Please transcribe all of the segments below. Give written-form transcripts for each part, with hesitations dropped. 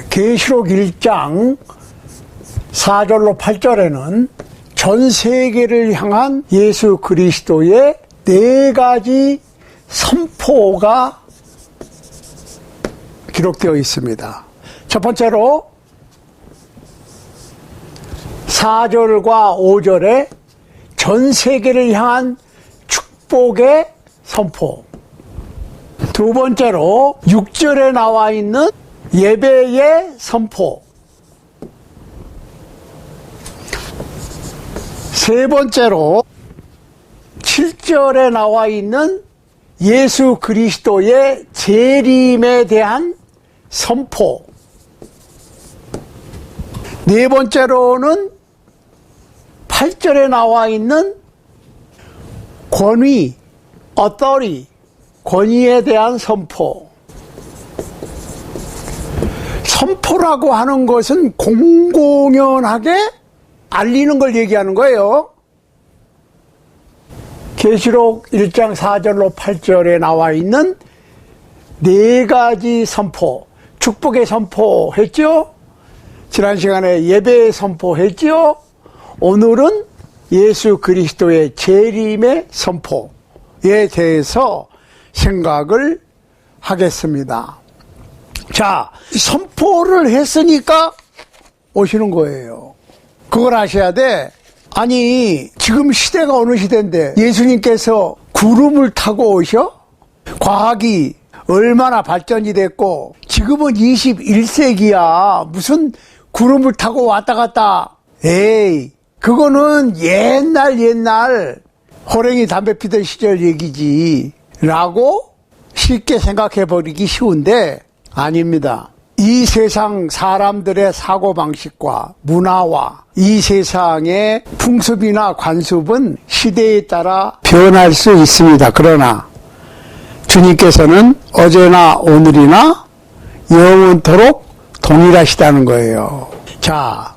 계시록 1장 4절로 8절에는 전 세계를 향한 예수 그리스도의 4가지 선포가 기록되어 있습니다. 첫 번째로 4절과 5절에 전 세계를 향한 축복의 선포. 두 번째로 6절에 나와 있는 예배의 선포. 세 번째로 7절에 나와 있는 예수 그리스도의 재림에 대한 선포. 네 번째로는 8절에 나와 있는 권위, authority, 권위에 대한 선포. 선포라고 하는 것은 공공연하게 알리는 걸 얘기하는 거예요. 계시록 1장 4절로 8절에 나와 있는 4가지 선포. 축복의 선포 했죠? 지난 시간에 예배의 선포 했죠? 오늘은 예수 그리스도의 재림의 선포에 대해서 생각을 하겠습니다. 자, 선포를 했으니까 오시는 거예요. 그걸 아셔야 돼. 아니, 지금 시대가 어느 시대인데 예수님께서 구름을 타고 오셔? 과학이 얼마나 발전이 됐고 지금은 21세기야. 무슨 구름을 타고 왔다 갔다. 에이, 그거는 옛날 호랭이 담배 피던 시절 얘기지 라고 쉽게 생각해버리기 쉬운데 아닙니다. 이 세상 사람들의 사고방식과 문화와 이 세상의 풍습이나 관습은 시대에 따라 변할 수 있습니다. 그러나 주님께서는 어제나 오늘이나 영원토록 동일하시다는 거예요. 자,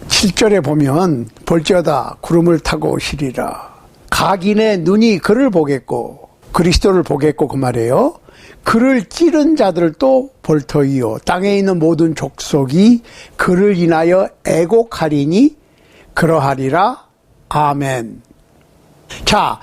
7절에 보면 볼지어다 구름을 타고 오시리라. 각인의 눈이 그를 보겠고 그리스도를 보겠고 그 말이에요. 그를 찌른 자들도 볼 터이요 땅에 있는 모든 족속이 그를 인하여 애곡하리니 그러하리라. 아멘. 자,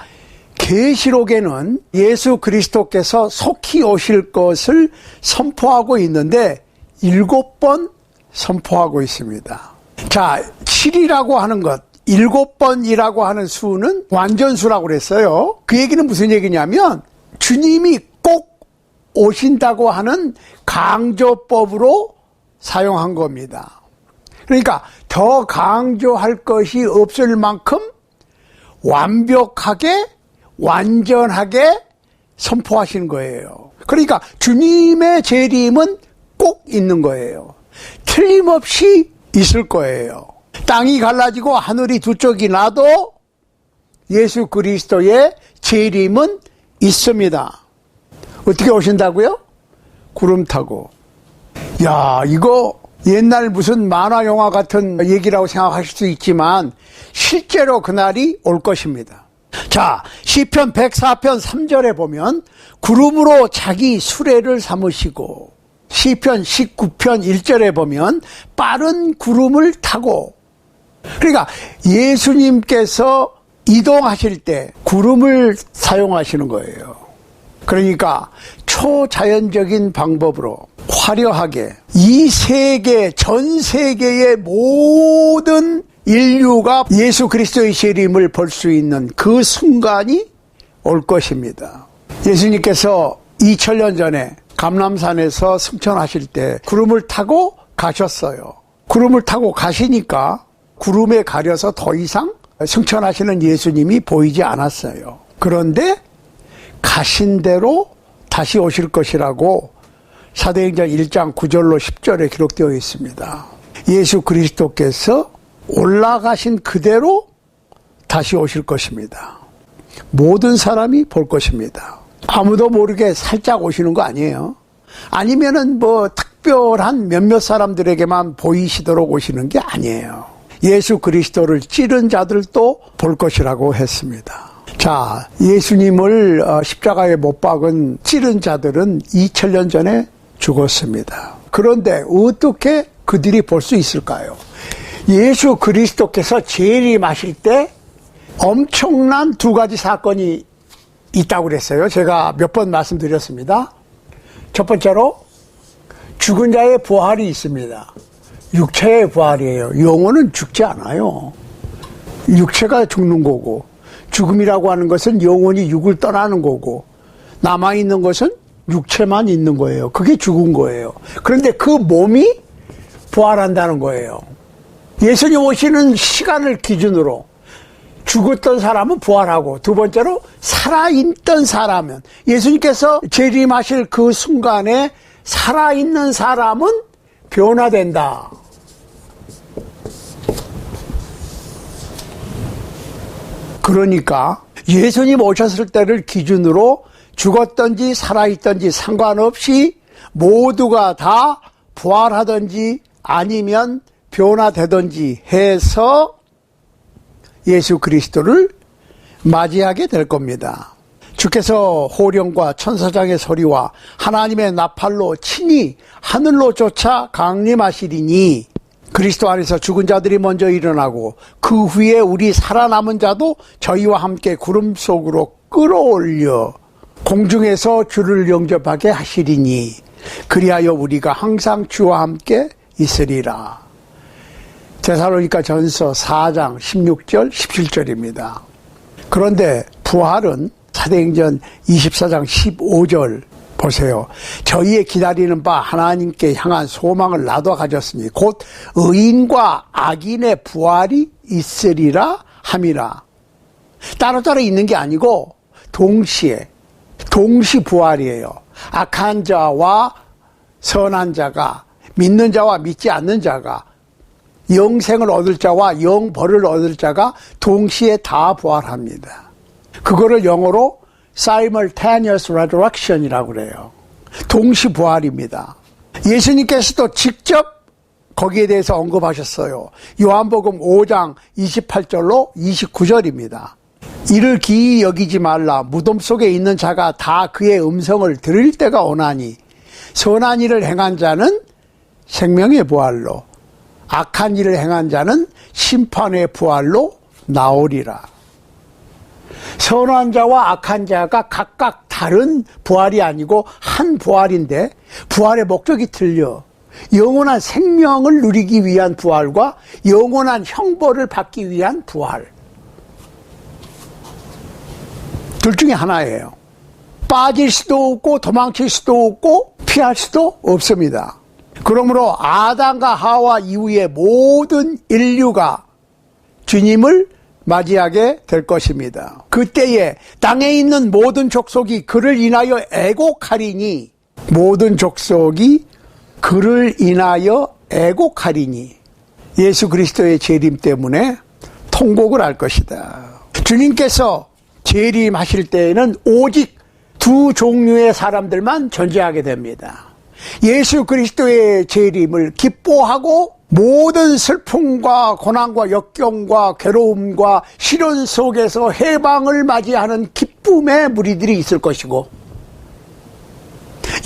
계시록에는 예수 그리스도께서 속히 오실 것을 선포하고 있는데 7번 선포하고 있습니다. 자, 7이라고 하는 것, 7번이라고 하는 수는 완전수라고 그랬어요. 그 얘기는 무슨 얘기냐면 주님이 꼭 오신다고 하는 강조법으로 사용한 겁니다. 그러니까 더 강조할 것이 없을 만큼 완벽하게 완전하게 선포하신 거예요. 그러니까 주님의 재림은 꼭 있는 거예요. 틀림없이 있을 거예요. 땅이 갈라지고 하늘이 두 쪽이 나도 예수 그리스도의 재림은 있습니다. 어떻게 오신다고요? 구름 타고. 야, 이거 옛날 무슨 만화 영화 같은 얘기라고 생각하실 수 있지만 실제로 그날이 올 것입니다. 자, 시편 104편 3절에 보면 구름으로 자기 수레를 삼으시고 시편 19편 1절에 보면 빠른 구름을 타고. 그러니까 예수님께서 이동하실 때 구름을 사용하시는 거예요. 그러니까 초자연적인 방법으로 화려하게 이 세계, 전 세계의 모든 인류가 예수 그리스도의 재림을 볼 수 있는 그 순간이 올 것입니다. 예수님께서 2000년 전에 감람산에서 승천하실 때 구름을 타고 가셨어요. 구름을 타고 가시니까 구름에 가려서 더 이상 승천하시는 예수님이 보이지 않았어요. 그런데 가신 대로 다시 오실 것이라고 사도행전 1장 9절로 10절에 기록되어 있습니다. 예수 그리스도께서 올라가신 그대로 다시 오실 것입니다. 모든 사람이 볼 것입니다. 아무도 모르게 살짝 오시는 거 아니에요. 아니면은 뭐 특별한 몇몇 사람들에게만 보이시도록 오시는 게 아니에요. 예수 그리스도를 찌른 자들도 볼 것이라고 했습니다. 자, 예수님을 십자가에 못 박은 찌른 자들은 2000년 전에 죽었습니다. 그런데 어떻게 그들이 볼 수 있을까요? 예수 그리스도께서 재림하실 때 엄청난 두 가지 사건이 있다고 그랬어요. 제가 몇 번 말씀드렸습니다. 첫 번째로 죽은 자의 부활이 있습니다. 육체의 부활이에요. 영혼은 죽지 않아요. 육체가 죽는 거고, 죽음이라고 하는 것은 영혼이 육을 떠나는 거고, 남아있는 것은 육체만 있는 거예요. 그게 죽은 거예요. 그런데 그 몸이 부활한다는 거예요. 예수님 오시는 시간을 기준으로 죽었던 사람은 부활하고, 두 번째로 살아있던 사람은, 예수님께서 재림하실 그 순간에 살아있는 사람은 변화된다. 그러니까 예수님 오셨을 때를 기준으로 죽었든지 살아있든지 상관없이 모두가 다 부활하든지 아니면 변화되든지 해서 예수 그리스도를 맞이하게 될 겁니다. 주께서 호령과 천사장의 소리와 하나님의 나팔로 친히 하늘로 쫓아 강림하시리니 그리스도 안에서 죽은 자들이 먼저 일어나고 그 후에 우리 살아남은 자도 저희와 함께 구름 속으로 끌어올려 공중에서 주를 영접하게 하시리니 그리하여 우리가 항상 주와 함께 있으리라. 데살로니가 전서 4장 16절 17절입니다. 그런데 부활은 사도행전 24장 15절 보세요. 저희의 기다리는 바 하나님께 향한 소망을 나도 가졌으니 곧 의인과 악인의 부활이 있으리라 함이라. 따로따로 있는 게 아니고 동시 부활이에요. 악한 자와 선한 자가, 믿는 자와 믿지 않는 자가, 영생을 얻을 자와 영벌을 얻을 자가 동시에 다 부활합니다. 그거를 영어로 simultaneous resurrection이라고 그래요. 동시 부활입니다. 예수님께서도 직접 거기에 대해서 언급하셨어요. 요한복음 5장 28절로 29절입니다. 이를 기이 여기지 말라. 무덤 속에 있는 자가 다 그의 음성을 들을 때가 오나니 선한 일을 행한 자는 생명의 부활로 악한 일을 행한 자는 심판의 부활로 나오리라. 선한 자와 악한 자가 각각 다른 부활이 아니고 한 부활인데 부활의 목적이 틀려. 영원한 생명을 누리기 위한 부활과 영원한 형벌을 받기 위한 부활. 둘 중에 하나예요. 빠질 수도 없고 도망칠 수도 없고 피할 수도 없습니다. 그러므로 아담과 하와 이후에 모든 인류가 주님을 맞이하게 될 것입니다. 그때에 땅에 있는 모든 족속이 그를 인하여 애곡하리니 모든 족속이 그를 인하여 애곡하리니 예수 그리스도의 재림 때문에 통곡을 할 것이다. 주님께서 재림하실 때에는 오직 두 종류의 사람들만 존재하게 됩니다. 예수 그리스도의 재림을 기뻐하고 모든 슬픔과 고난과 역경과 괴로움과 시련 속에서 해방을 맞이하는 기쁨의 무리들이 있을 것이고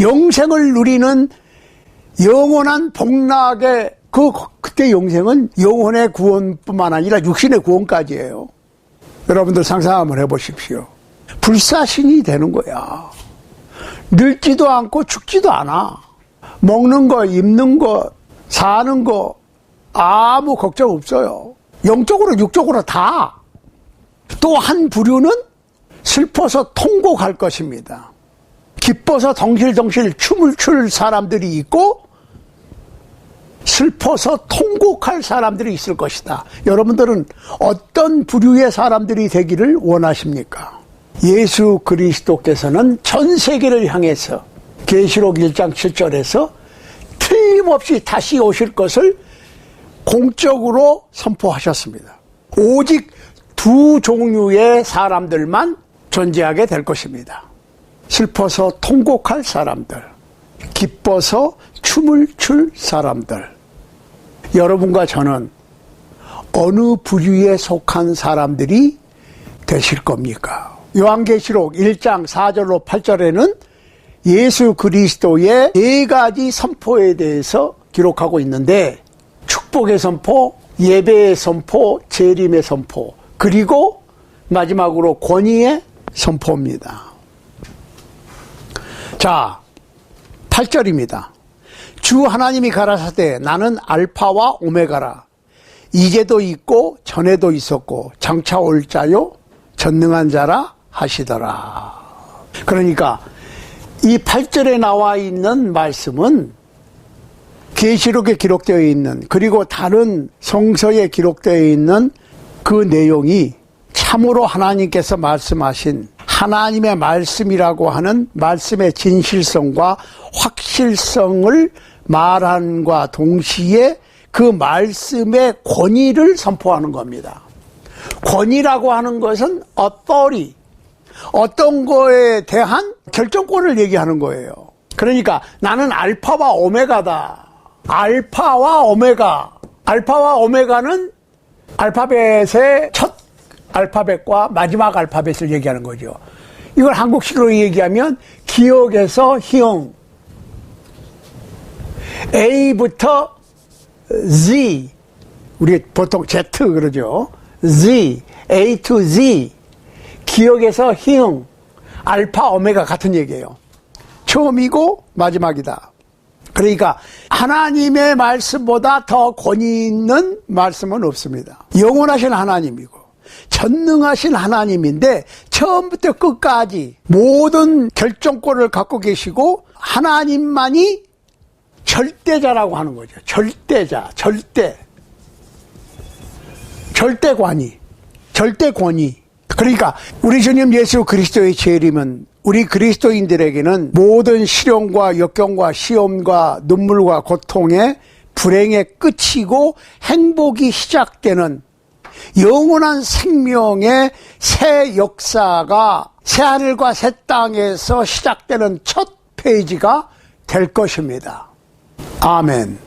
영생을 누리는 영원한 복락의 그때 영생은 영혼의 구원뿐만 아니라 육신의 구원까지예요. 여러분들 상상 한번 해보십시오. 불사신이 되는 거야. 늙지도 않고 죽지도 않아. 먹는 거, 입는 거, 사는 거 아무 걱정 없어요. 영적으로 육적으로 다. 또 한 부류는 슬퍼서 통곡할 것입니다. 기뻐서 덩실덩실 춤을 출 사람들이 있고 슬퍼서 통곡할 사람들이 있을 것이다. 여러분들은 어떤 부류의 사람들이 되기를 원하십니까? 예수 그리스도께서는 전 세계를 향해서 계시록 1장 7절에서 틀림없이 다시 오실 것을 공적으로 선포하셨습니다. 오직 두 종류의 사람들만 존재하게 될 것입니다. 슬퍼서 통곡할 사람들, 기뻐서 춤을 출 사람들. 여러분과 저는 어느 부류에 속한 사람들이 되실 겁니까? 요한계시록 1장 4절로 8절에는 예수 그리스도의 4가지 선포에 대해서 기록하고 있는데, 축복의 선포, 예배의 선포, 재림의 선포, 그리고 마지막으로 권위의 선포입니다. 자, 8절입니다. 주 하나님이 가라사대 나는 알파와 오메가라. 이제도 있고 전에도 있었고 장차 올 자요 전능한 자라 하시더라. 그러니까 이 8절에 나와 있는 말씀은 계시록에 기록되어 있는, 그리고 다른 성서에 기록되어 있는 그 내용이 참으로 하나님께서 말씀하신 하나님의 말씀이라고 하는 말씀의 진실성과 확실성을 말함과 동시에 그 말씀의 권위를 선포하는 겁니다. 권위라고 하는 것은 authority, 어떤 거에 대한 결정권을 얘기하는 거예요. 그러니까 나는 알파와 오메가다. 알파와 오메가. 알파와 오메가는 알파벳의 첫 알파벳과 마지막 알파벳을 얘기하는 거죠. 이걸 한국식으로 얘기하면 기억에서 희응, A부터 Z, 우리 보통 Z 그러죠. Z, A to Z, 기억에서 희응, 알파, 오메가 같은 얘기예요. 처음이고 마지막이다. 그러니까 하나님의 말씀보다 더 권위 있는 말씀은 없습니다. 영원하신 하나님이고 전능하신 하나님인데 처음부터 끝까지 모든 결정권을 갖고 계시고 하나님만이 절대자라고 하는 거죠. 절대자, 절대권위. 그러니까 우리 주님 예수 그리스도의 재림은 우리 그리스도인들에게는 모든 시련과 역경과 시험과 눈물과 고통의 불행의 끝이고 행복이 시작되는 영원한 생명의 새 역사가 새하늘과 새 땅에서 시작되는 첫 페이지가 될 것입니다. 아멘.